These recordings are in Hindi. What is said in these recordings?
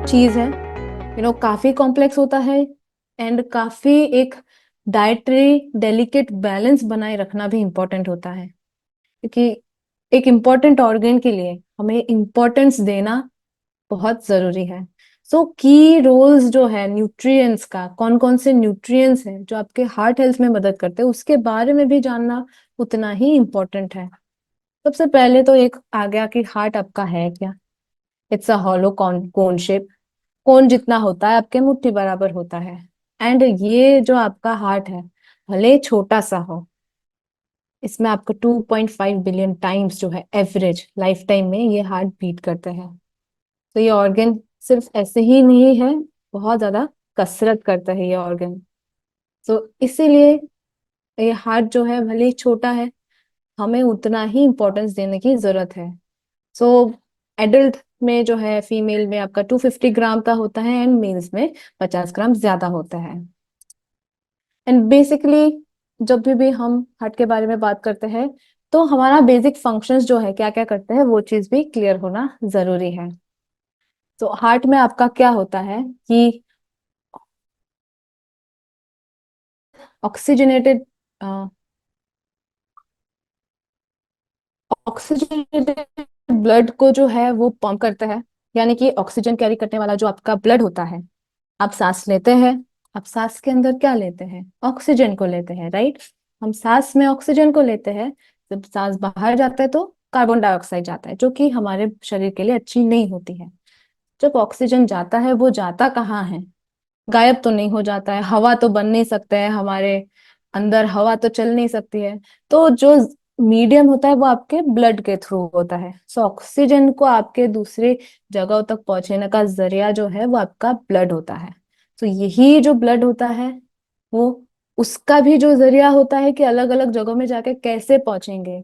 चीज है। काफी कॉम्प्लेक्स होता है। एंड काफी एक डाइटरी डेलिकेट बैलेंस बनाए रखना भी इम्पोर्टेंट होता है, क्योंकि एक इम्पोर्टेंट ऑर्गन के लिए हमें इम्पोर्टेंस देना बहुत जरूरी है। सो की रोल्स जो है न्यूट्रिएंट्स का, कौन कौन से न्यूट्रिएंट्स हैं जो आपके हार्ट हेल्थ में मदद करते हैं, उसके बारे में भी जानना उतना ही इम्पोर्टेंट है। सबसे पहले तो एक आ गया कि हार्ट आपका है क्या। It's a hollow cone shape. Cone जितना होता है आपके मुट्ठी बराबर होता है। एंड ये जो आपका हार्ट है, भले छोटा सा हो, इसमें आपको 2.5 बिलियन टाइम्स जो है एवरेज लाइफ टाइम में ये हार्ट बीट करते हैं। तो ये ऑर्गन सिर्फ ऐसे ही नहीं है, बहुत ज्यादा कसरत करता है ये ऑर्गन। तो इसीलिए ये हार्ट जो है भले ही छोटा है, हमें उतना ही इम्पोर्टेंस देने की जरूरत है। सो एडल्ट में जो है, फीमेल में आपका 250 ग्राम का होता है एंड मेल्स में 50 ग्राम ज्यादा होता है। एंड बेसिकली जब भी हम हार्ट के बारे में बात करते हैं, तो हमारा बेसिक फंक्शंस जो है क्या क्या करते हैं वो चीज भी क्लियर होना जरूरी है। तो हार्ट में आपका क्या होता है कि ऑक्सीजनेटेड ऑक्सीजनेटेड ब्लड को जो है वो पंप करता है। यानी कि ऑक्सीजन कैरी करने वाला जो आपका ब्लड होता है, आप सांस लेते हैं, आप सांस के अंदर क्या लेते हैं, ऑक्सीजन को लेते हैं, राइट। हम सांस में ऑक्सीजन को लेते हैं, जब सांस बाहर जाता है तो कार्बन डाइऑक्साइड जाता है, जो कि हमारे शरीर के लिए अच्छी नहीं होती है। जब ऑक्सीजन जाता है वो जाता कहाँ है, गायब तो नहीं हो जाता है, हवा तो बन नहीं सकता है हमारे अंदर, हवा तो चल नहीं सकती है। तो जो मीडियम होता है वो आपके ब्लड के थ्रू होता है। सो ऑक्सीजन को आपके दूसरे जगहों तक पहुंचने का जरिया जो है वो आपका ब्लड होता है। तो यही जो ब्लड होता है वो, उसका भी जो जरिया होता है कि अलग अलग जगहों में जाके कैसे पहुंचेंगे,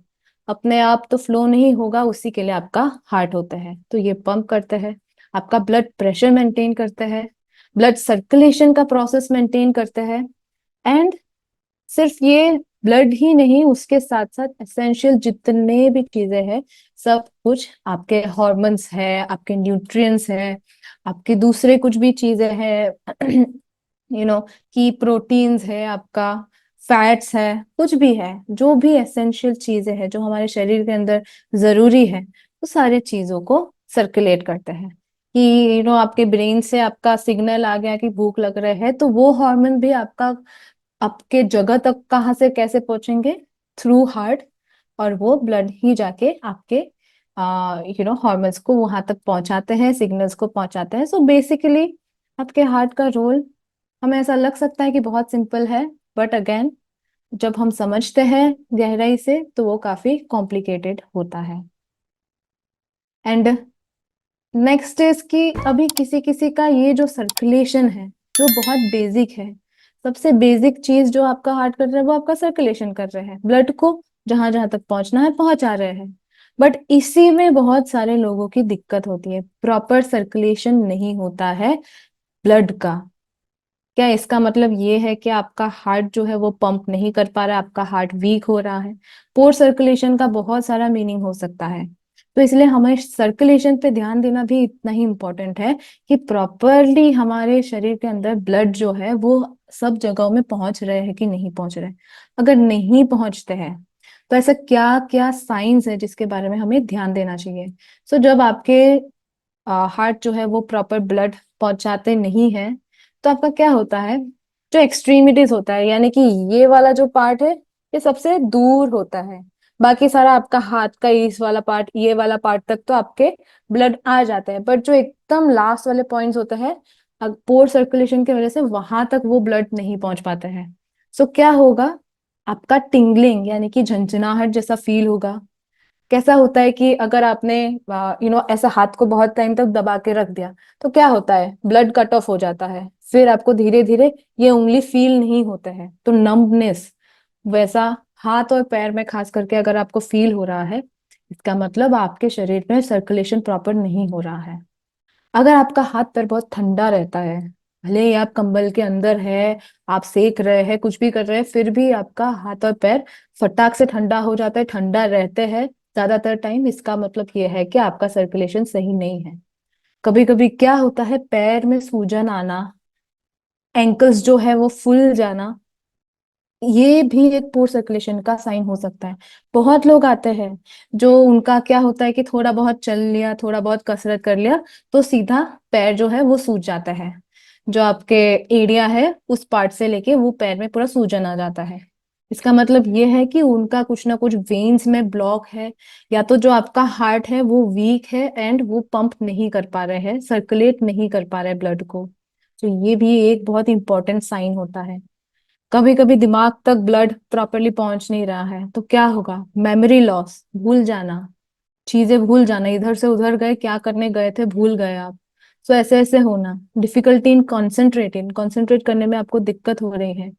अपने आप तो फ्लो नहीं होगा, उसी के लिए आपका हार्ट होता है। तो ये पंप करते हैं, आपका ब्लड प्रेशर मेंटेन करते हैं, ब्लड सर्कुलेशन का प्रोसेस मेंटेन करते हैं। एंड सिर्फ ये ब्लड ही नहीं, उसके साथ साथ एसेंशियल जितने भी चीजें हैं, सब कुछ आपके हॉर्मोन्स है, आपके न्यूट्रिएंट्स है, आपके दूसरे कुछ भी चीजें हैं कि प्रोटीन्स है आपका, फैट्स है, कुछ भी है, जो भी एसेंशियल चीजें हैं जो हमारे शरीर के अंदर जरूरी है, वो सारे चीजों को सर्कुलेट करते हैं। कि आपके ब्रेन से आपका सिग्नल आ गया कि भूख लग रहा है, तो वो हार्मोन भी आपका आपके जगह तक कहाँ से कैसे पहुंचेंगे, थ्रू हार्ट। और वो ब्लड ही जाके आपके हॉर्मोन्स को वहां तक पहुंचाते हैं, सिग्नल्स को पहुंचाते हैं। सो बेसिकली आपके हार्ट का रोल हमें ऐसा लग सकता है कि बहुत सिंपल है, बट अगेन जब हम समझते हैं गहराई से तो वो काफी कॉम्प्लिकेटेड होता है। एंड नेक्स्ट इज कि अभी किसी किसी का ये जो सर्कुलेशन है जो बहुत बेसिक है, सबसे बेसिक चीज जो आपका हार्ट कर रहा है वो आपका सर्कुलेशन कर रहे हैं, ब्लड को जहां जहां तक पहुंचना है पहुंचा रहे हैं। बट इसी में बहुत सारे लोगों की दिक्कत होती है, प्रॉपर सर्कुलेशन नहीं होता है ब्लड का। क्या इसका मतलब ये है कि आपका हार्ट जो है वो पंप नहीं कर पा रहा है, आपका हार्ट वीक हो रहा है? पोर सर्कुलेशन का बहुत सारा मीनिंग हो सकता है। तो इसलिए हमें सर्कुलेशन पे ध्यान देना भी इतना ही इम्पोर्टेंट है कि प्रॉपरली हमारे शरीर के अंदर ब्लड जो है वो सब जगहों में पहुंच रहे हैं कि नहीं पहुंच रहे। अगर नहीं पहुंचते हैं तो ऐसा क्या क्या साइंस है जिसके बारे में हमें ध्यान देना चाहिए। सो जब आपके हार्ट जो है वो प्रॉपर ब्लड पहुंचाते नहीं है, तो आपका क्या होता है, जो एक्सट्रीमिटीज होता है, यानी कि ये वाला जो पार्ट है ये सबसे दूर होता है। बाकी सारा आपका हाथ का इस वाला पार्ट, ये वाला पार्ट तक तो आपके ब्लड आ जाता है, बट जो एकदम लास्ट वाले पॉइंट्स होते हैं, पोर सर्कुलेशन की वजह से वहां तक वो ब्लड नहीं पहुंच पाता है। सो क्या होगा, आपका टिंगलिंग यानी कि झंझनाहट जैसा फील होगा। कैसा होता है कि अगर आपने ऐसा हाथ को बहुत टाइम तक दबा के रख दिया, तो क्या होता है, ब्लड कट ऑफ हो जाता है, फिर आपको धीरे धीरे ये उंगली फील नहीं होता है, तो नम्बनेस। वैसा हाथ और पैर में खास करके अगर आपको फील हो रहा है, इसका मतलब आपके शरीर में सर्कुलेशन प्रॉपर नहीं हो रहा है। अगर आपका हाथ पैर बहुत ठंडा रहता है, भले ही आप कंबल के अंदर है, आप सेक रहे हैं, कुछ भी कर रहे हैं, फिर भी आपका हाथ और पैर फटाक से ठंडा हो जाता है, ठंडा रहते हैं ज्यादातर टाइम, इसका मतलब ये है कि आपका सर्कुलेशन सही नहीं है। कभी कभी क्या होता है, पैर में सूजन आना, एंकल्स जो है वो फूल जाना, ये भी एक पोर सर्कुलेशन का साइन हो सकता है। बहुत लोग आते हैं जो उनका क्या होता है कि थोड़ा बहुत चल लिया, थोड़ा बहुत कसरत कर लिया, तो सीधा पैर जो है वो सूज जाता है। जो आपके एरिया है उस पार्ट से लेके वो पैर में पूरा सूजन आ जाता है। इसका मतलब ये है कि उनका कुछ ना कुछ वेन्स में ब्लॉक है, या तो जो आपका हार्ट है वो वीक है एंड वो पंप नहीं कर पा रहे हैं, सर्कुलेट नहीं कर पा रहे ब्लड को। तो ये भी एक बहुत इंपॉर्टेंट साइन होता है। कभी कभी दिमाग तक ब्लड प्रॉपरली पहुंच नहीं रहा है तो क्या होगा, मेमोरी लॉस, भूल जाना, चीजें भूल जाना, इधर से उधर गए, क्या करने गए थे भूल गए आप। तो ऐसे ऐसे होना, डिफिकल्टी इन कॉन्सेंट्रेटिंग, कॉन्सेंट्रेट करने में आपको दिक्कत हो रही है।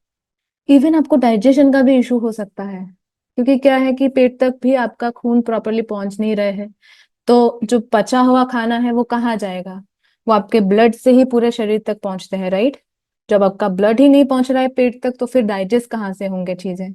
इवन आपको डाइजेशन का भी इशू हो सकता है, क्योंकि क्या है कि पेट तक भी आपका खून प्रॉपरली पहुंच नहीं रहे हैं। तो जो पचा हुआ खाना है वो कहाँ जाएगा, वो आपके ब्लड से ही पूरे शरीर तक पहुंचते हैं, राइट। जब आपका ब्लड ही नहीं पहुंच रहा है पेट तक तो फिर डाइजेस्ट कहाँ से होंगे चीजें।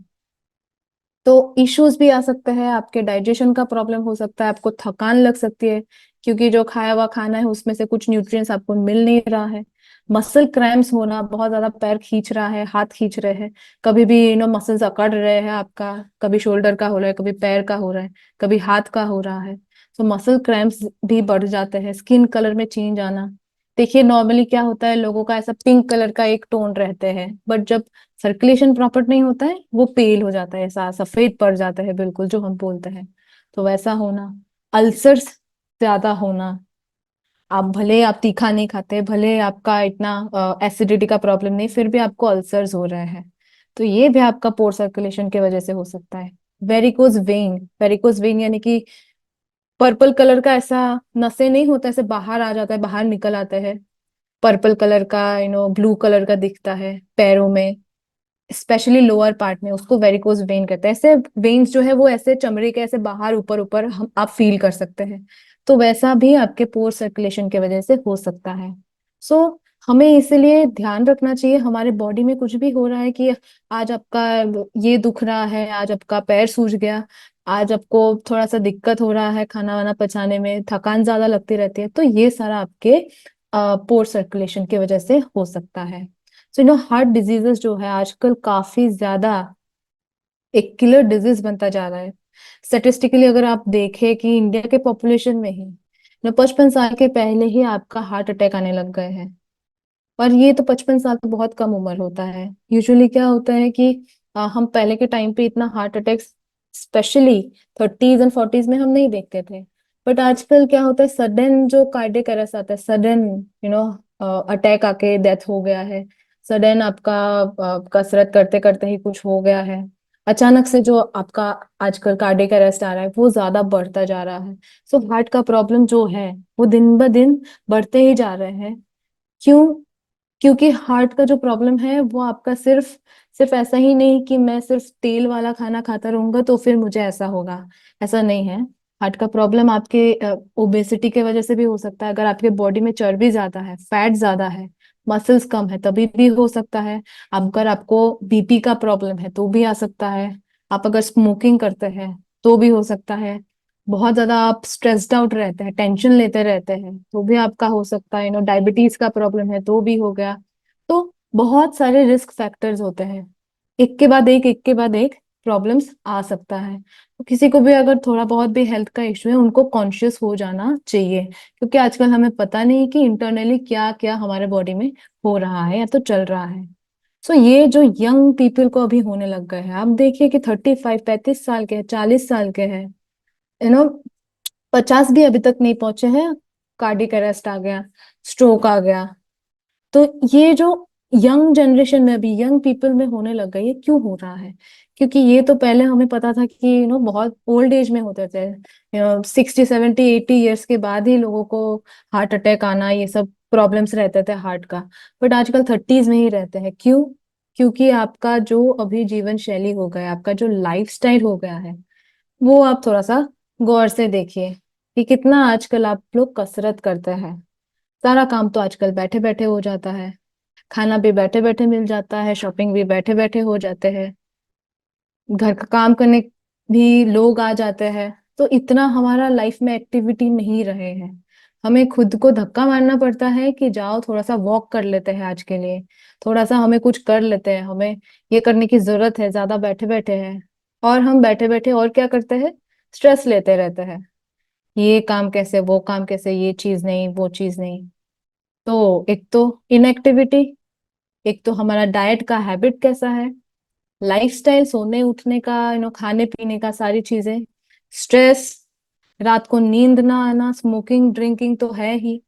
तो इश्यूज भी आ सकते हैं, आपके डाइजेशन का प्रॉब्लम हो सकता है, आपको थकान लग सकती है, क्योंकि जो खाया हुआ खाना है उसमें से कुछ न्यूट्रिएंट्स आपको मिल नहीं रहा है। मसल क्रैम्प्स होना, बहुत ज्यादा पैर खींच रहा है, हाथ खींच रहे हैं, कभी भी मसल्स अकड़ रहे हैं आपका, कभी शोल्डर का हो रहा है, कभी पैर का हो रहा है, कभी हाथ का हो रहा है। तो मसल क्रैम्प्स भी बढ़ जाते हैं, स्किन कलर में चेंज आना। देखिए नॉर्मली क्या होता है, लोगों का ऐसा पिंक कलर का एक टोन रहते हैं, बट जब सर्कुलेशन प्रॉपर नहीं होता है वो पेल हो जाता है, ऐसा सफेद पड़ जाता है बिल्कुल, जो हम बोलते हैं। तो वैसा होना, अल्सर्स ज्यादा होना, आप भले आप तीखा नहीं खाते, भले आपका इतना एसिडिटी का प्रॉब्लम नहीं, फिर भी आपको अल्सर्स हो रहे हैं। तो ये भी आपका पोर सर्कुलेशन की वजह से हो सकता है। वेरिकोज वेन, वेरिकोज वेन यानी कि पर्पल कलर का ऐसा नसें नहीं होता, ऐसे बाहर आ जाता है, बाहर निकल आता है, पर्पल कलर का ब्लू कलर का दिखता है पैरों में, स्पेशली लोअर पार्ट में, उसको वेरिकोज वेन कहते हैं। ऐसे वेन्स जो है वो ऐसे चमड़ी के ऐसे बाहर ऊपर ऊपर हम आप फील कर सकते हैं। तो वैसा भी आपके पोर सर्कुलेशन की वजह से हो सकता है। सो हमें इसलिए ध्यान रखना चाहिए, हमारे बॉडी में कुछ भी हो रहा है कि आज आपका ये दुख रहा है, आज आपका पैर सूज गया, आज आपको थोड़ा सा दिक्कत हो रहा है खाना वाना पचाने में, थकान ज्यादा लगती रहती है, तो ये सारा आपके पोर सर्कुलेशन की वजह से हो सकता है। सो हार्ट डिजीजेस जो है आजकल काफी ज्यादा एक किलर डिजीज बनता जा रहा है। स्टेटिस्टिकली अगर आप देखें कि इंडिया के पॉपुलेशन में ही 55 साल के पहले ही आपका हार्ट अटैक आने लग गए हैं। और ये तो 55 साल तो बहुत कम उम्र होता है। यूजुअली क्या होता है कि हम पहले के टाइम पे इतना heart attack specially 30s and 40s में हम नहीं देखते थे। बट आजकल क्या होता है, सडन जो कार्डियक अरेस्ट आता है, सडन अटैक आके डेथ हो गया है, सडन आपका कसरत करते करते ही कुछ हो गया है, अचानक से जो आपका आजकल कार्डियक अरेस्ट आ रहा है वो ज्यादा बढ़ता जा रहा है। सो हार्ट का प्रॉब्लम जो है वो दिन ब दिन बढ़ते ही जा रहे हैं। क्यों? क्योंकि हार्ट का जो प्रॉब्लम है वो आपका सिर्फ सिर्फ ऐसा ही नहीं कि मैं सिर्फ तेल वाला खाना खाता रहूंगा तो फिर मुझे ऐसा होगा, ऐसा नहीं है। हार्ट का प्रॉब्लम आपके ओबेसिटी के वजह से भी हो सकता है, अगर आपके बॉडी में चर्बी ज्यादा है, फैट ज्यादा है, मसल्स कम है, तभी भी हो सकता है। अगर आपको बीपी का प्रॉब्लम है तो भी आ सकता है। आप अगर स्मोकिंग करते हैं तो भी हो सकता है। बहुत ज्यादा आप स्ट्रेस्ड आउट रहते हैं, टेंशन लेते रहते हैं तो भी आपका हो सकता है। डायबिटीज का प्रॉब्लम है तो भी हो गया। तो बहुत सारे रिस्क फैक्टर्स होते हैं, एक के बाद एक के बाद एक प्रॉब्लम्स आ सकता है। तो किसी को भी अगर थोड़ा बहुत भी हेल्थ का इश्यू है उनको कॉन्शियस हो जाना चाहिए, क्योंकि आजकल हमें पता नहीं कि इंटरनली क्या क्या हमारे बॉडी में हो रहा है या तो चल रहा है। सो ये जो यंग पीपल को अभी होने लग गए हैं, आप देखिए कि 35 35 साल के हैं, 40 साल के हैं, यू नो 50 भी अभी तक नहीं पहुंचे हैं, कार्डियक अरेस्ट आ गया, स्ट्रोक आ गया। तो ये जो यंग जनरेशन में अभी यंग पीपल में होने लग गई, ये क्यों हो रहा है? क्योंकि ये तो पहले हमें पता था कि बहुत ओल्ड एज में होते थे, 60 70 80 ईयर्स के बाद ही लोगों को हार्ट अटैक आना, ये सब प्रॉब्लम्स रहते थे हार्ट का। बट आजकल 30s में ही रहते हैं, क्यों? क्योंकि आपका जो अभी जीवन शैली हो गया, आपका जो लाइफस्टाइल हो गया है, वो आप थोड़ा सा गौर से देखिए कि कितना आजकल आप लोग कसरत करते हैं। सारा काम तो आजकल बैठे बैठे हो जाता है, खाना भी बैठे बैठे मिल जाता है, शॉपिंग भी बैठे बैठे हो जाते हैं, घर का काम करने भी लोग आ जाते हैं। तो इतना हमारा लाइफ में एक्टिविटी नहीं रहे हैं। हमें खुद को धक्का मारना पड़ता है कि जाओ थोड़ा सा वॉक कर लेते हैं आज के लिए, थोड़ा सा हमें कुछ कर लेते हैं, हमें ये करने की जरूरत है, ज्यादा बैठे बैठे हैं। और हम बैठे बैठे और क्या करते हैं, स्ट्रेस लेते रहते हैं, ये काम कैसे, वो काम कैसे, ये चीज नहीं, वो चीज नहीं। तो एक तो इनएक्टिविटी, एक तो हमारा डाइट का हैबिट कैसा है, लाइफस्टाइल, सोने उठने का, खाने पीने का, सारी चीजें, स्ट्रेस, रात को नींद ना आना, स्मोकिंग ड्रिंकिंग तो है ही।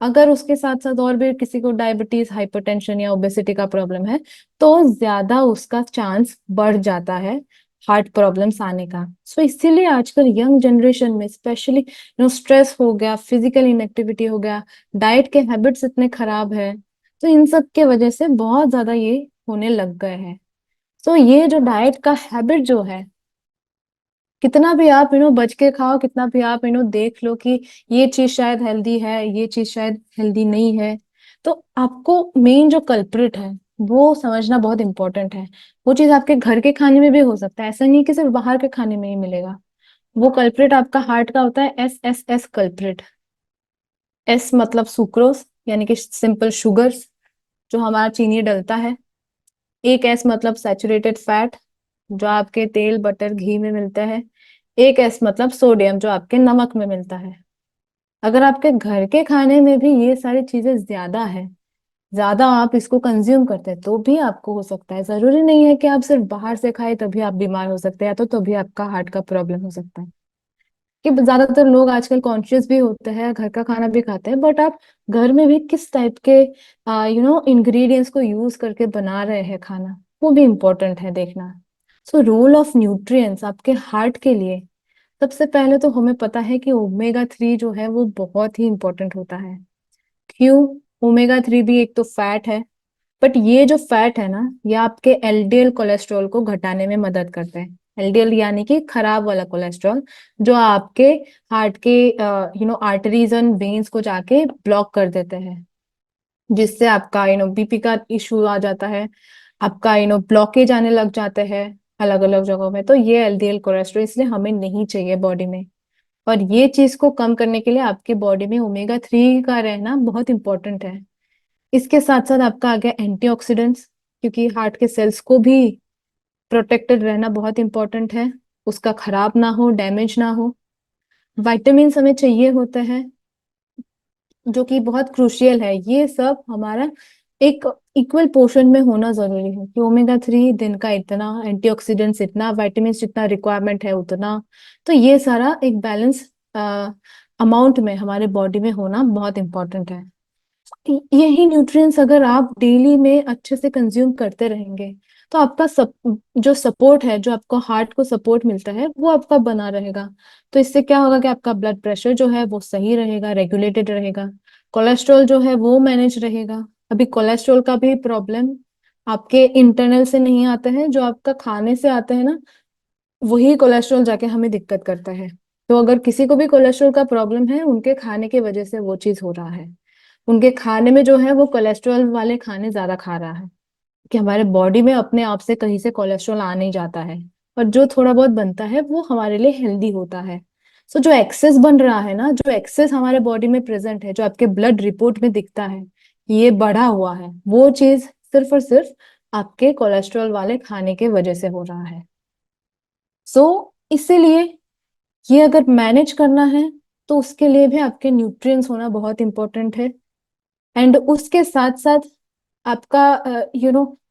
अगर उसके साथ साथ और भी किसी को डायबिटीज, हाइपरटेंशन या ओबेसिटी का प्रॉब्लम है, तो ज्यादा उसका चांस बढ़ जाता है हार्ट प्रॉब्लम्स आने का। सो इसीलिए आजकल यंग जनरेशन में स्पेशली स्ट्रेस हो गया, फिजिकल इनएक्टिविटी हो गया, डाइट के हैबिट्स इतने खराब है, तो इन सब के वजह से बहुत ज्यादा ये होने लग गए हैं। तो ये जो डाइट का हैबिट जो है, कितना भी आप बच के खाओ, कितना भी आप देख लो कि ये चीज शायद हेल्दी है, ये चीज शायद हेल्दी नहीं है, तो आपको मेन जो कल्प्रिट है वो समझना बहुत इंपॉर्टेंट है। वो चीज आपके घर के खाने में भी हो सकता है, ऐसा नहीं कि सिर्फ बाहर के खाने में ही मिलेगा। वो कल्प्रिट आपका हार्ट का होता है एस कल्प्रिट। एस मतलब सुक्रोज, यानी कि सिंपल शुगर्स, जो हमारा चीनी डलता है। एक एस मतलब सैचुरेटेड फैट, जो आपके तेल बटर घी में मिलता है। एक एस मतलब सोडियम, जो आपके नमक में मिलता है। अगर आपके घर के खाने में भी ये सारी चीजें ज्यादा है, ज्यादा आप इसको कंज्यूम करते हैं, तो भी आपको हो सकता है। जरूरी नहीं है कि आप सिर्फ बाहर से खाए तभी आप बीमार हो सकते हैं, या तो तभी आपका हार्ट का प्रॉब्लम हो सकता है। कि ज्यादातर लोग आजकल कॉन्शियस भी होते हैं, घर का खाना भी खाते हैं, बट आप घर में भी किस टाइप के इंग्रेडिएंट्स को यूज करके बना रहे हैं खाना, वो भी इम्पोर्टेंट है देखना। सो रोल ऑफ न्यूट्रिएंट्स आपके हार्ट के लिए, सबसे पहले तो हमें पता है कि ओमेगा 3 जो है वो बहुत ही इंपॉर्टेंट होता है। क्यों? ओमेगा 3 भी एक तो फैट है, बट ये जो फैट है ना, ये आपके एलडीएल कोलेस्ट्रॉल को घटाने में मदद करते हैं। एलडीएल यानी कि खराब वाला कोलेस्ट्रॉल, जो आपके हार्ट के आर्टरीज एंड वेन्स को जाके ब्लॉक कर देते हैं, जिससे आपका बीपी का इशू आ जाता है, आपका ब्लॉकेज आने लग जाते हैं अलग अलग जगहों में। तो ये एलडीएल कोलेस्ट्रॉल इसलिए हमें नहीं चाहिए बॉडी में। और ये चीज को कम करने के लिए आपके बॉडी में ओमेगा 3 का रहना बहुत इंपॉर्टेंट है। इसके साथ साथ आपका आ गया एंटीऑक्सीडेंट्स, क्योंकि हार्ट के सेल्स को भी प्रोटेक्टेड रहना बहुत इंपॉर्टेंट है, उसका खराब ना हो, डैमेज ना हो। विटामिन हमें चाहिए होते हैं, जो कि बहुत क्रूशियल है। ये सब हमारा एक इक्वल पोर्शन में होना जरूरी है, कि ओमेगा 3 दिन का इतना, एंटीऑक्सीडेंट्स इतना, विटामिन जितना रिक्वायरमेंट है उतना। तो ये सारा एक बैलेंस अमाउंट में हमारे बॉडी में होना बहुत इंपॉर्टेंट है। यही न्यूट्रिएंट्स अगर आप डेली में अच्छे से कंज्यूम करते रहेंगे, तो आपका जो सपोर्ट है, जो आपको हार्ट को सपोर्ट मिलता है, वो आपका बना रहेगा। तो इससे क्या होगा कि आपका ब्लड प्रेशर जो है वो सही रहेगा, रेगुलेटेड रहेगा, कोलेस्ट्रॉल जो है वो मैनेज रहेगा। अभी कोलेस्ट्रॉल का भी प्रॉब्लम आपके इंटरनल से नहीं आता है, जो आपका खाने से आता है ना, वही कोलेस्ट्रॉल जाके हमें दिक्कत करता है। तो अगर किसी को भी कोलेस्ट्रॉल का प्रॉब्लम है, उनके खाने की वजह से वो चीज हो रहा है। उनके खाने में जो है वो कोलेस्ट्रॉल वाले खाने ज्यादा खा रहा है, कि हमारे बॉडी में अपने आप से कहीं से कोलेस्ट्रॉल आ नहीं जाता है। और जो थोड़ा बहुत बनता है वो हमारे लिए हेल्दी होता है। सो जो एक्सेस बन रहा है ना, जो एक्सेस हमारे बॉडी में प्रेजेंट है, जो आपके ब्लड रिपोर्ट में दिखता है ये बढ़ा हुआ है, वो चीज सिर्फ और सिर्फ आपके कोलेस्ट्रॉल वाले खाने के वजह से हो रहा है। सो इसीलिए ये अगर मैनेज करना है, तो उसके लिए भी आपके न्यूट्रिएंट्स होना बहुत इंपॉर्टेंट है। एंड उसके साथ साथ आपका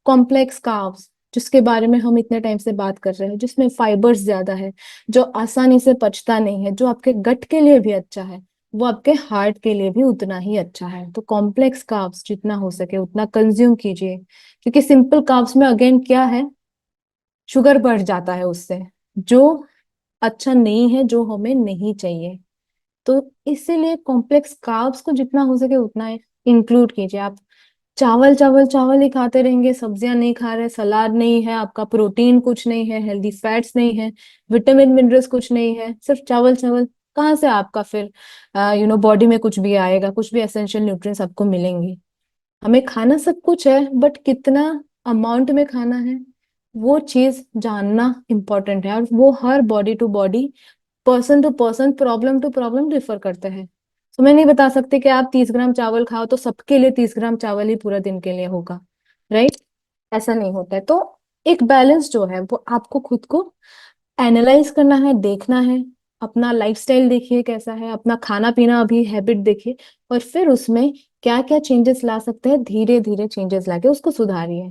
कॉम्प्लेक्स कार्ब्स, जिसके बारे में हम इतने टाइम से बात कर रहे हैं, जिसमें फाइबर्स ज्यादा है, जो आसानी से पचता नहीं है, जो आपके गट के लिए भी अच्छा है, वो आपके हार्ट के लिए भी उतना ही अच्छा है। तो कॉम्प्लेक्स कार्ब्स जितना हो सके उतना कंज्यूम कीजिए, क्योंकि सिंपल कार्ब्स में अगेन क्या है, शुगर बढ़ जाता है उससे, जो अच्छा नहीं है, जो हमें नहीं चाहिए। तो इसीलिए कॉम्प्लेक्स कार्ब्स को जितना हो सके उतना इंक्लूड कीजिए आप। चावल चावल चावल ही खाते रहेंगे, सब्जियां नहीं खा रहे, सलाद नहीं है, आपका प्रोटीन कुछ नहीं है, हेल्दी फैट्स नहीं है, विटामिन मिनरल्स कुछ नहीं है, सिर्फ चावल चावल, कहाँ से आपका फिर बॉडी में कुछ भी आएगा, कुछ भी एसेंशियल न्यूट्रिएंट्स आपको मिलेंगे? हमें खाना सब कुछ है, बट कितना अमाउंट में खाना है, वो चीज जानना इम्पोर्टेंट है। और वो हर body to body, person to person, problem to problem differ करते हैं। तो मैं नहीं बता सकती कि आप 30 ग्राम चावल खाओ तो सबके लिए 30 ग्राम चावल ही पूरा दिन के लिए होगा, राइट? ऐसा नहीं होता है। तो एक बैलेंस जो है वो आपको खुद को एनालाइज करना है, देखना है। अपना लाइफस्टाइल देखिए कैसा है, अपना खाना पीना अभी हैबिट देखिए, और फिर उसमें क्या क्या चेंजेस ला सकते हैं, धीरे धीरे चेंजेस लाके उसको सुधारिए।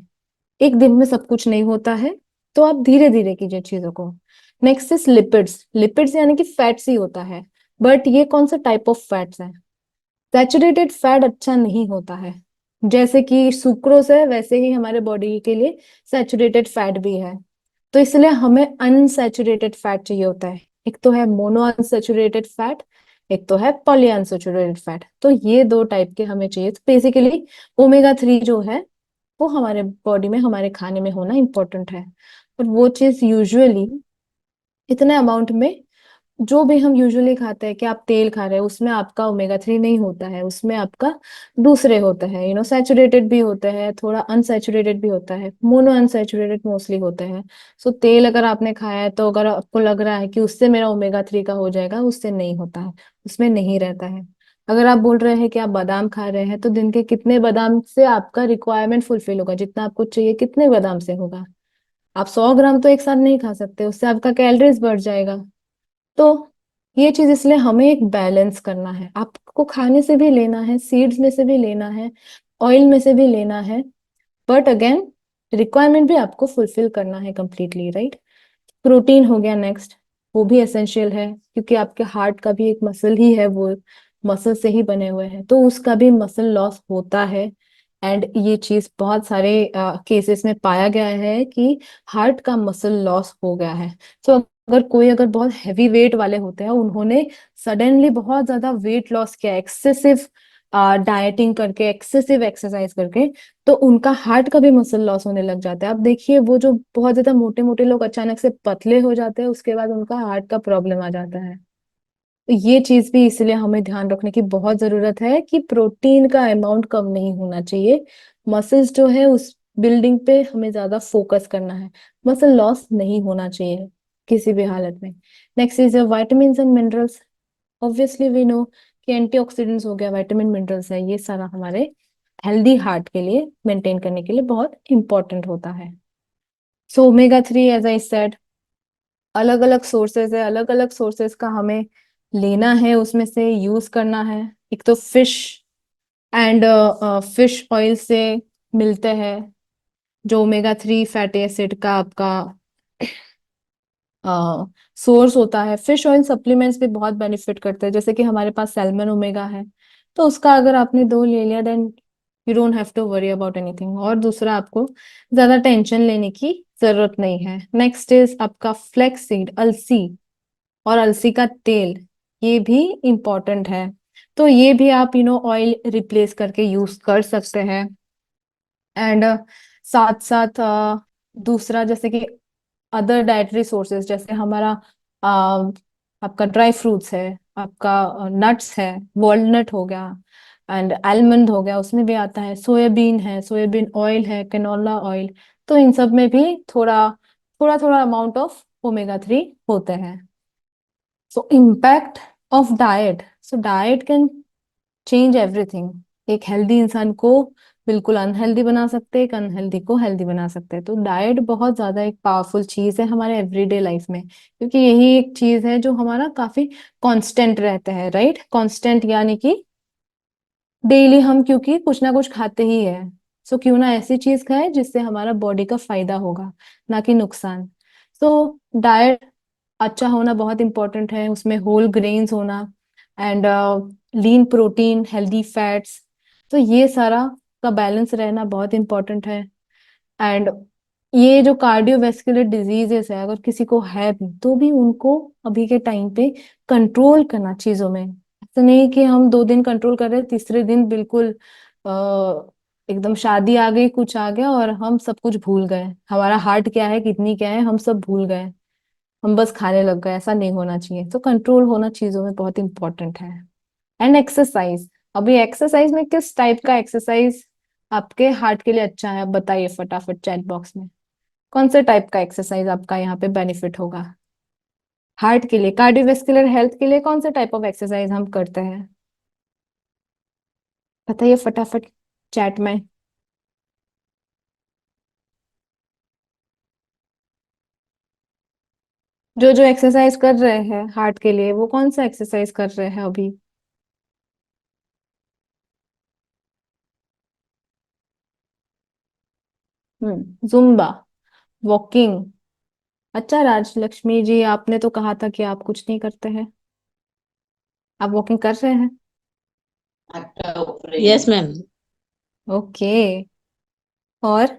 एक दिन में सब कुछ नहीं होता है, तो आप धीरे धीरे कीजिए चीजों को। Next is lipids. लिपिड्स यानी कि फैट्स ही होता है, बट ये कौन सा टाइप ऑफ फैट्स है? सैचुरेटेड फैट अच्छा नहीं होता है। जैसे कि सुक्रोज है, वैसे ही हमारे बॉडी के लिए सैचुरेटेड फैट भी है। तो इसलिए हमें अनसैचुरेटेड फैट चाहिए होता है। एक तो है मोनो अनसैचुरेटेड फैट, एक तो है पॉली अनसैचुरेटेड फैट। तो ये दो टाइप के हमें चाहिए। तो बेसिकली ओमेगा 3 जो है वो हमारे बॉडी में, हमारे खाने में होना इम्पोर्टेंट है। और वो चीज यूजुअली इतने अमाउंट में, जो भी हम यूजुअली खाते हैं कि आप तेल खा रहे हैं उसमें आपका ओमेगा 3 नहीं होता है, उसमें आपका दूसरे होते हैं, सैचुरेटेड भी होते हैं, थोड़ा अनसैचुरेटेड भी होता है, मोनो अनसैचुरेटेड मोस्टली होते हैं। सो तेल अगर आपने खाया है तो अगर आपको लग रहा है कि उससे मेरा ओमेगा 3 का हो जाएगा, उससे नहीं होता है, उसमें नहीं रहता है। अगर आप बोल रहे हैं कि आप बादाम खा रहे हैं, तो दिन के कितने बादाम से आपका रिक्वायरमेंट फुलफिल होगा, जितना आपको चाहिए कितने बादाम से होगा? आप 100 ग्राम तो एक साथ नहीं खा सकते, उससे आपका कैलोरीज बढ़ जाएगा। तो ये चीज इसलिए हमें एक बैलेंस करना है। आपको खाने से भी लेना है, सीड्स में से भी लेना है, ऑयल में से भी लेना है, बट अगेन रिक्वायरमेंट भी आपको फुलफिल करना है कंप्लीटली, राइट? प्रोटीन हो गया नेक्स्ट। वो भी एसेंशियल है, क्योंकि आपके हार्ट का भी एक मसल ही है, वो मसल से ही बने हुए हैं, तो उसका भी मसल लॉस होता है। एंड ये चीज बहुत सारे केसेस में पाया गया है कि हार्ट का मसल लॉस हो गया है। तो अगर बहुत हैवी वेट वाले होते हैं, उन्होंने सडनली बहुत ज्यादा वेट लॉस किया, एक्सेसिव डाइटिंग करके, एक्सेसिव एक्सरसाइज करके, तो उनका हार्ट का भी मसल लॉस होने लग जाता है। अब देखिए वो जो बहुत ज्यादा मोटे मोटे लोग अचानक से पतले हो जाते हैं, उसके बाद उनका हार्ट का प्रॉब्लम आ जाता है। तो ये चीज भी इसलिए हमें ध्यान रखने की बहुत जरूरत है कि प्रोटीन का अमाउंट कम नहीं होना चाहिए। मसल्स जो है उस बिल्डिंग पे हमें ज्यादा फोकस करना है, मसल लॉस नहीं होना चाहिए किसी भी हालत में। Next is vitamin and minerals. Obviously we know कि एंटीऑक्सीडेंट्स हो गया, विटामिन मिनरल्स है, ये सारा हमारे हेल्दी हार्ट के लिए मेंटेन करने के लिए बहुत इंपॉर्टेंट होता है। So omega 3 as I said, अलग अलग सोर्सेज है, अलग अलग सोर्सेज का हमें लेना है, उसमें से यूज करना है। एक तो फिश एंड फिश ऑयल से मिलते हैं, जो ओमेगा 3 फैटी एसिड का आपका सोर्स होता है। फिश ऑयल सप्लीमेंट्स भी बहुत बेनिफिट करते हैं, जैसे कि हमारे पास सैल्मन ओमेगा है, तो उसका अगर आपने 2 ले लिया, then you don't have to worry about anything, और दूसरा आपको ज्यादा टेंशन लेने की जरूरत नहीं है। नेक्स्ट इज आपका फ्लेक्स सीड, अलसी, और अलसी का तेल, ये भी इम्पोर्टेंट है। तो ये भी आप ऑयल रिप्लेस करके यूज कर सकते हैं। एंड साथ साथ दूसरा, जैसे कि अदर डाइटरी सोर्सेज, जैसे हमारा आपका ड्राई फ्रूट्स है, आपका नट्स है, वॉलनट हो गया, एंड आलमंड हो गया, उसमें भी आता है, सोयाबीन है, सोयाबीन ऑयल है, कैनोला ऑयल। तो इन सब में भी थोड़ा थोड़ा थोड़ा अमाउंट ऑफ ओमेगा 3 होते हैं। सो impact of diet, so diet can change everything. एक हेल्दी इंसान को बिल्कुल अनहेल्दी बना सकते हैं, एक अनहेल्दी को हेल्दी बना सकते हैं। तो डाइट बहुत ज्यादा एक पावरफुल चीज है हमारे एवरीडे लाइफ में, क्योंकि यही एक चीज है जो हमारा काफी कांस्टेंट रहता है, राइट? कांस्टेंट यानी कि डेली हम क्योंकि कुछ ना कुछ खाते ही है, सो क्यों ना ऐसी चीज खाए जिससे हमारा बॉडी का फायदा होगा, ना कि नुकसान। सो डाइट अच्छा होना बहुत इंपॉर्टेंट है, उसमें होल ग्रेन्स होना, and lean protein, healthy fats, तो ये सारा का बैलेंस रहना बहुत इंपॉर्टेंट है। एंड ये जो कार्डियोवेस्कुलर डिजीजेस है, अगर किसी को है भी, तो भी उनको अभी के टाइम पे कंट्रोल करना चीजों में। ऐसा नहीं कि हम 2 दिन कंट्रोल कर रहे हैं, तीसरे दिन बिल्कुल एकदम शादी आ गई, कुछ आ गया और हम सब कुछ भूल गए, हमारा हार्ट क्या है, किडनी क्या है, हम सब भूल गए, हम बस खाने लग गए। ऐसा नहीं होना चाहिए। तो कंट्रोल होना चीजों में बहुत इंपॉर्टेंट है। एंड एक्सरसाइज, अभी एक्सरसाइज में किस टाइप का एक्सरसाइज आपके हार्ट के लिए अच्छा है, आप बताइए फटाफट चैट बॉक्स में। कौन से टाइप का एक्सरसाइज आपका यहाँ पे बेनिफिट होगा हार्ट के लिए, कार्डियोवेस्कुलर हेल्थ के लिए? कौन से टाइप ऑफ एक्सरसाइज हम करते हैं? बताइए फटाफट चैट में। जो जो एक्सरसाइज कर रहे हैं हार्ट के लिए, वो कौन सा एक्सरसाइज कर रहे हैं अभी? Zumba, walking. अच्छा राजलक्ष्मी जी, आपने तो कहा था कि आप कुछ नहीं करते हैं। आप वॉकिंग कर रहे हैं? Yes ma'am. ओके। और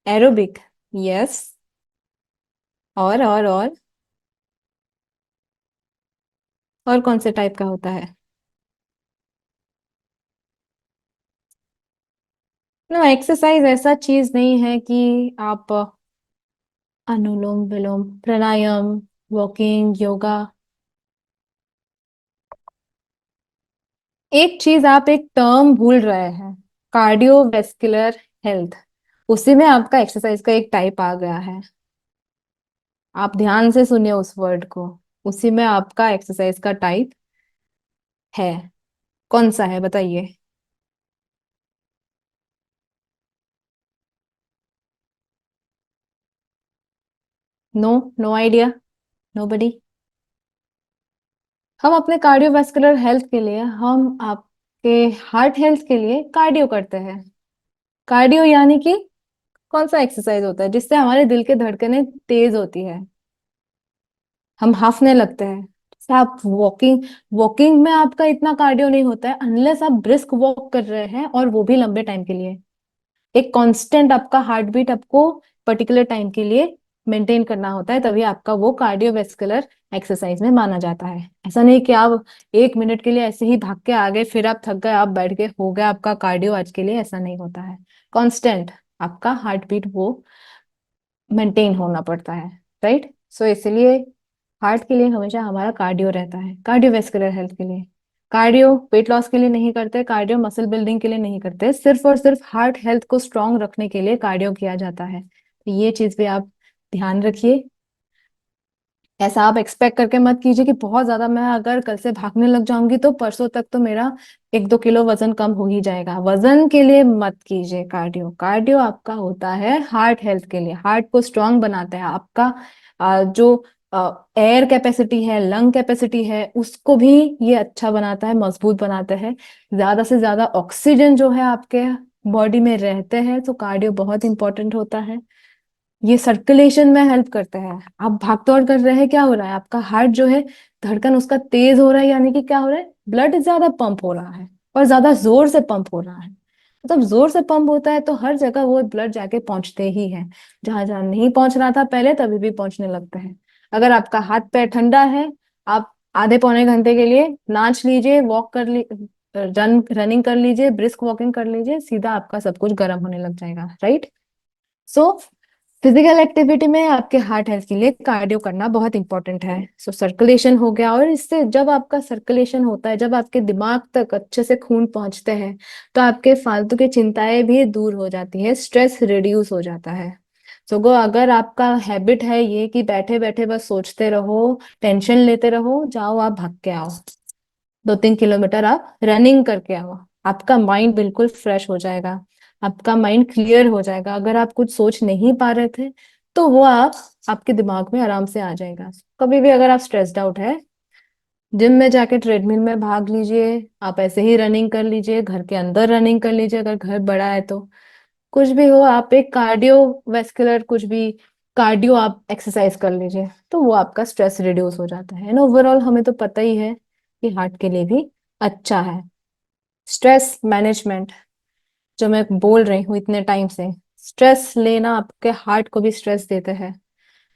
एरोबिक? यस। और कौन से टाइप का होता है? नो, एक्सरसाइज ऐसा चीज नहीं है कि आप अनुलोम विलोम, प्राणायाम, वॉकिंग, योगा। एक चीज आप एक टर्म भूल रहे हैं, कार्डियोवेस्कुलर हेल्थ। उसी में आपका एक्सरसाइज का एक टाइप आ गया है। आप ध्यान से सुनिए उस वर्ड को। उसी में आपका एक्सरसाइज का टाइप है। कौन सा है बताइए? No, no idea, nobody. हम अपने कार्डियोवास्कुलर हेल्थ के लिए, हम आपके हार्ट हेल्थ के लिए कार्डियो करते हैं। कार्डियो यानी कि कौन सा एक्सरसाइज होता है जिससे हमारे दिल के धड़कनें तेज होती है, हम हाफने लगते हैं। जैसे आप वॉकिंग, वॉकिंग में आपका इतना कार्डियो नहीं होता है अनलेस आप ब्रिस्क वॉक कर रहे हैं, और वो भी लंबे टाइम के लिए। एक कांस्टेंट आपका हार्ट बीट आपको पर्टिकुलर टाइम के लिए मेंटेन करना होता है, तभी आपका वो कार्डियोवेस्कुलर एक्सरसाइज में माना जाता है। ऐसा नहीं कि आप 1 मिनट के लिए ऐसे ही भाग के आ गए, फिर आप थक गए, आप बैठ गए, हो गया आपका कार्डियो आज के लिए, ऐसा नहीं होता है। कांस्टेंट आपका हार्ट बीट वो मेंटेन होना पड़ता है, राइट? सो इसलिए हार्ट के लिए हमेशा हमारा कार्डियो रहता है, कार्डियोवेस्कुलर हेल्थ के लिए। कार्डियो वेट लॉस के लिए नहीं करते, कार्डियो मसल बिल्डिंग के लिए नहीं करते, सिर्फ और सिर्फ हार्ट हेल्थ को स्ट्रांग रखने के लिए कार्डियो किया जाता है। तो ये चीज भी आप ध्यान रखिए। ऐसा आप एक्सपेक्ट करके मत कीजिए कि बहुत ज्यादा मैं अगर कल से भागने लग जाऊंगी तो परसों तक तो मेरा 1-2 किलो वजन कम हो ही जाएगा। वजन के लिए मत कीजिए कार्डियो। कार्डियो आपका होता है हार्ट हेल्थ के लिए, हार्ट को स्ट्रांग बनाता है आपका। जो एयर कैपेसिटी है, लंग कैपेसिटी है, उसको भी ये अच्छा बनाता है, मजबूत बनाता है। ज्यादा से ज्यादा ऑक्सीजन जो है आपके बॉडी में रहते हैं, तो कार्डियो बहुत इंपॉर्टेंट होता है। ये सर्कुलेशन में हेल्प करता है। आप भाग दौड़ कर रहे हैं, क्या हो रहा है, आपका हार्ट जो है धड़कन उसका तेज हो रहा है, यानी कि क्या हो रहा है, ब्लड ज्यादा पंप हो रहा है, और ज्यादा जोर से पंप हो रहा है। मतलब जोर से पंप होता है तो हर जगह वो ब्लड जाके पहुंचते ही है। जहां जहां नहीं पहुंच रहा था पहले, तभी भी पहुंचने लगता है। अगर आपका हाथ पैर ठंडा है, आप आधे पौने घंटे के लिए नाच लीजिए, वॉक कर ली, रनिंग कर लीजिए, ब्रिस्क वॉकिंग कर लीजिए, सीधा आपका सब कुछ गर्म होने लग जाएगा, राइट? सो फिजिकल एक्टिविटी में आपके हार्ट हेल्थ के लिए कार्डियो करना बहुत इंपॉर्टेंट है। सो सर्कुलेशन हो गया, और इससे जब आपका सर्कुलेशन होता है, जब आपके दिमाग तक अच्छे से खून पहुंचते हैं, तो आपके फालतू की चिंताएं भी दूर हो जाती है, स्ट्रेस रिड्यूस हो जाता है। सो गो, अगर आपका हैबिट है ये कि बैठे बैठे बस सोचते रहो, टेंशन लेते रहो, जाओ आप भाग के आओ, 2-3 किलोमीटर आप रनिंग करके आओ। आपका माइंड बिल्कुल फ्रेश हो जाएगा, आपका माइंड क्लियर हो जाएगा। अगर आप कुछ सोच नहीं पा रहे थे, तो वो आप आपके दिमाग में आराम से आ जाएगा। कभी भी अगर आप स्ट्रेस्ड आउट है, जिम में जाके ट्रेडमिल में भाग लीजिए, आप ऐसे ही रनिंग कर लीजिए, घर के अंदर रनिंग कर लीजिए अगर घर बड़ा है तो। कुछ भी हो, आप एक कार्डियो वेस्कुलर कुछ भी कार्डियो आप एक्सरसाइज कर लीजिए, तो वो आपका स्ट्रेस रिड्यूस हो जाता है। एंड ओवरऑल हमें तो पता ही है कि हार्ट के लिए भी अच्छा है। स्ट्रेस मैनेजमेंट जो मैं बोल रही हूँ इतने टाइम से, स्ट्रेस लेना आपके हार्ट को भी स्ट्रेस देते हैं।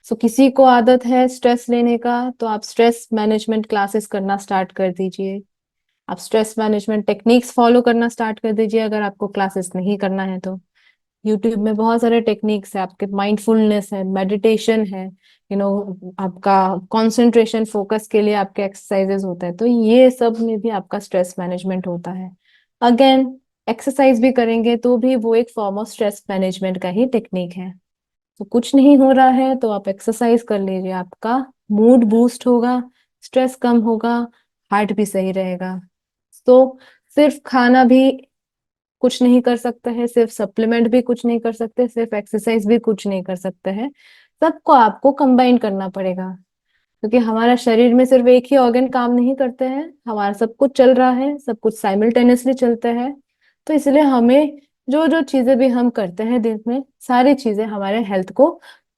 सो किसी को आदत है स्ट्रेस लेने का, तो आप स्ट्रेस मैनेजमेंट क्लासेस करना स्टार्ट कर दीजिए। आप स्ट्रेस मैनेजमेंट टेक्निक्स फॉलो करना स्टार्ट कर दीजिए, अगर आपको क्लासेस नहीं करना है तो। यूट्यूब में बहुत सारे टेक्निक्स है, आपके माइंडफुलनेस है, मेडिटेशन है, आपका कंसंट्रेशन फोकस के लिए आपके एक्सरसाइजेस होता है, तो ये सब में भी आपका स्ट्रेस मैनेजमेंट होता है। अगेन, एक्सरसाइज भी करेंगे तो भी वो एक फॉर्म ऑफ स्ट्रेस मैनेजमेंट का ही टेक्निक है। तो कुछ नहीं हो रहा है तो आप एक्सरसाइज कर लीजिए, आपका मूड बूस्ट होगा, स्ट्रेस कम होगा, हार्ट भी सही रहेगा। तो सिर्फ खाना भी कुछ नहीं कर सकते हैं, सिर्फ सप्लीमेंट भी कुछ नहीं कर सकते, सिर्फ एक्सरसाइज भी कुछ नहीं कर सकते हैं। सबको आपको कंबाइन करना पड़ेगा, क्योंकि हमारा शरीर में सिर्फ एक ही ऑर्गन काम नहीं करते हैं, हमारा सब कुछ चल रहा है, सब कुछ साइमल्टेनियसली चलते हैं। तो इसलिए हमें जो जो चीजें भी हम करते हैं दिन में, सारी चीजें हमारे हेल्थ को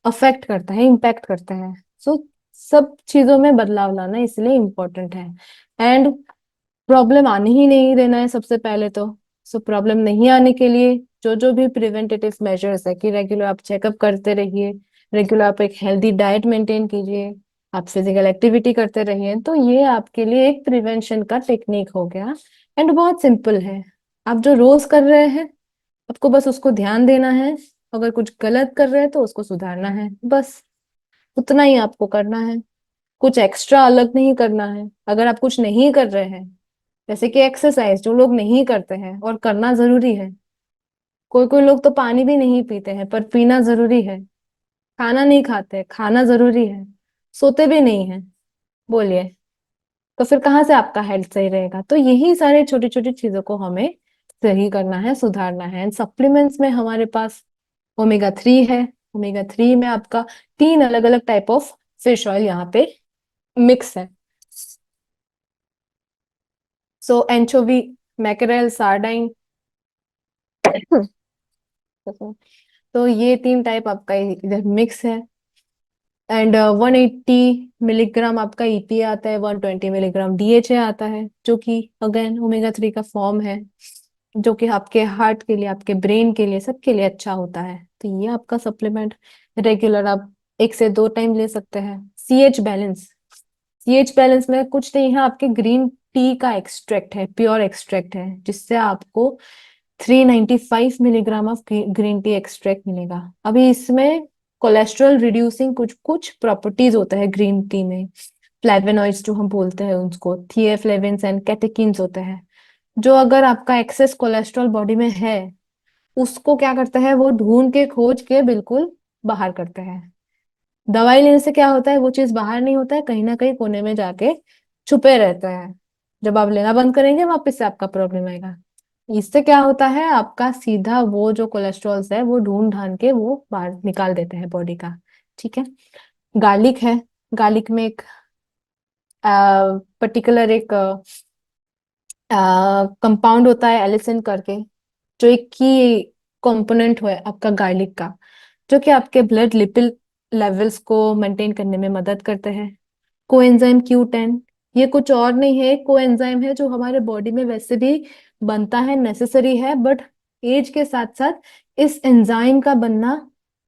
अफेक्ट करता है, इम्पैक्ट करता है। सो सब चीजों में बदलाव लाना इसलिए इम्पोर्टेंट है। एंड प्रॉब्लम आने ही नहीं देना है सबसे पहले तो। सो प्रॉब्लम नहीं आने के लिए जो जो भी प्रिवेंटेटिव मेजर्स है कि रेगुलर आप चेकअप करते रहिए, रेगुलर आप एक हेल्दी डाइट मेंटेन कीजिए, आप फिजिकल एक्टिविटी करते रहिए, तो ये आपके लिए एक प्रिवेंशन का टेक्निक हो गया। एंड बहुत सिंपल है। आप जो रोज कर रहे हैं, आपको बस उसको ध्यान देना है। अगर कुछ गलत कर रहे हैं तो उसको सुधारना है, बस उतना ही आपको करना है। कुछ एक्स्ट्रा अलग नहीं करना है। अगर आप कुछ नहीं कर रहे हैं, जैसे कि एक्सरसाइज जो लोग नहीं करते हैं और करना जरूरी है, कोई कोई लोग तो पानी भी नहीं पीते हैं पर पीना जरूरी है, खाना नहीं खाते, खाना जरूरी है, सोते भी नहीं है, बोलिए, तो फिर कहाँ से आपका हेल्थ सही रहेगा? तो यही सारे छोटी छोटी चीजों को हमें सही करना है, सुधारना है। एंड सप्लीमेंट्स में हमारे पास ओमेगा 3 है। ओमेगा 3 में आपका 3 अलग अलग टाइप ऑफ फिश ऑयल यहाँ पे मिक्स है। सो एंचोवी, मैकेरेल, सार्डाइन, तो ये 3 टाइप आपका इधर मिक्स है। एंड 180 मिलीग्राम आपका ईपीए आता है, 120 मिलीग्राम डीएचए आता है, जो कि अगेन ओमेगा 3 का फॉर्म है, जो कि आपके हार्ट के लिए, आपके ब्रेन के लिए, सबके लिए अच्छा होता है। तो ये आपका सप्लीमेंट रेगुलर आप 1 से 2 टाइम ले सकते हैं। सीएच बैलेंस, सीएच बैलेंस में कुछ नहीं है, आपके ग्रीन टी का एक्सट्रैक्ट है, प्योर एक्सट्रैक्ट है, जिससे आपको 395 milligram of green tea extract मिलेगा। अभी इसमें कोलेस्ट्रॉल रिड्यूसिंग कुछ कुछ प्रॉपर्टीज होता है ग्रीन टी में। फ्लेवेनॉइड्स जो हम बोलते हैं उसको, थियोफ्लेविन्स एंड कैटेकिन्स होते हैं, जो अगर आपका एक्सेस कोलेस्ट्रॉल बॉडी में है, उसको क्या करता है, वो ढूंढ के खोज के बिल्कुल बाहर करते हैं। दवाई लेने से क्या होता है, वो चीज बाहर नहीं होता है, कहीं ना कहीं कोने में जाके छुपे रहता है। जब आप लेना बंद करेंगे वापस से आपका प्रॉब्लम आएगा। इससे क्या होता है, आपका सीधा वो जो कोलेस्ट्रॉल्स है वो ढूंढ ढांड के वो बाहर निकाल देते हैं बॉडी का। ठीक है। गार्लिक है। गार्लिक में एक पर्टिकुलर एक कंपाउंड होता है एलिसिन करके, जो एक की कंपोनेंट है आपका गार्लिक का, जो कि आपके ब्लड लिपिड लेवल्स को मेंटेन करने में मदद करते हैं। कोएंजाइम Q10, ये कुछ और नहीं है, कोएंजाइम है जो हमारे बॉडी में वैसे भी बनता है, नेसेसरी है, बट एज के साथ साथ इस एंजाइम का बनना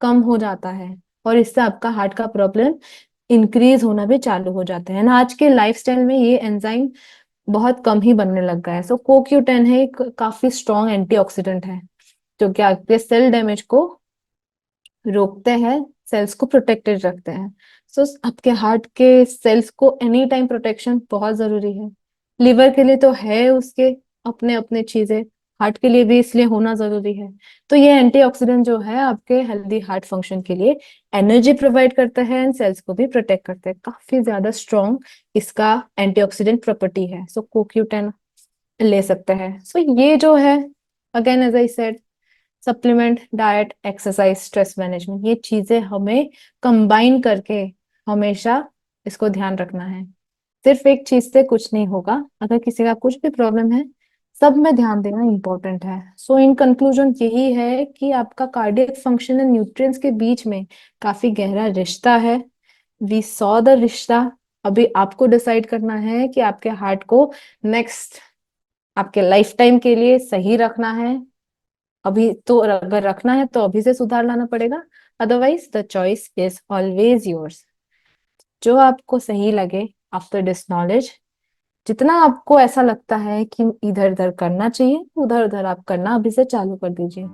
कम हो जाता है, और इससे आपका हार्ट का प्रॉब्लम इंक्रीज होना भी चालू हो जाता है ना। आज के लाइफस्टाइल में ये एंजाइम बहुत कम ही बनने लग गया है। सो CoQ10 है, एक काफी स्ट्रॉन्ग एंटीऑक्सीडेंट है, जो कि आपके सेल डैमेज को रोकते हैं, सेल्स को प्रोटेक्टेड रखते हैं। सो आपके हार्ट के सेल्स को एनी टाइम प्रोटेक्शन बहुत जरूरी है। लिवर के लिए तो है उसके अपने अपने चीजें, हार्ट के लिए भी इसलिए होना जरूरी है। तो ये एंटीऑक्सीडेंट जो है आपके हेल्दी हार्ट फंक्शन के लिए एनर्जी प्रोवाइड करता है एंड सेल्स को भी प्रोटेक्ट करता है। काफी ज्यादा स्ट्रॉन्ग इसका एंटीऑक्सीडेंट प्रॉपर्टी है। सो CoQ10 ले सकते हैं। सो ये जो है, again as I said, supplement, diet, exercise, stress management, ये चीजें हमें कंबाइन करके हमेशा इसको ध्यान रखना है। सिर्फ एक चीज से कुछ नहीं होगा, अगर किसी का कुछ भी प्रॉब्लम है, सब में ध्यान देना इंपॉर्टेंट है। सो इन कंक्लूजन यही है कि आपका कार्डियक फंक्शन एंड न्यूट्रिएंट्स के बीच में काफी गहरा रिश्ता है। वी सॉ द रिश्ता। अभी आपको डिसाइड करना है कि आपके हार्ट को नेक्स्ट आपके लाइफ टाइम के लिए सही रखना है। अभी तो अगर रखना है तो अभी से सुधार लाना पड़ेगा, otherwise the choice is always yours. जो आपको सही लगे आफ्टर दिस नॉलेज, जितना आपको ऐसा लगता है कि इधर उधर करना चाहिए, उधर उधर आप करना अभी से चालू कर दीजिए।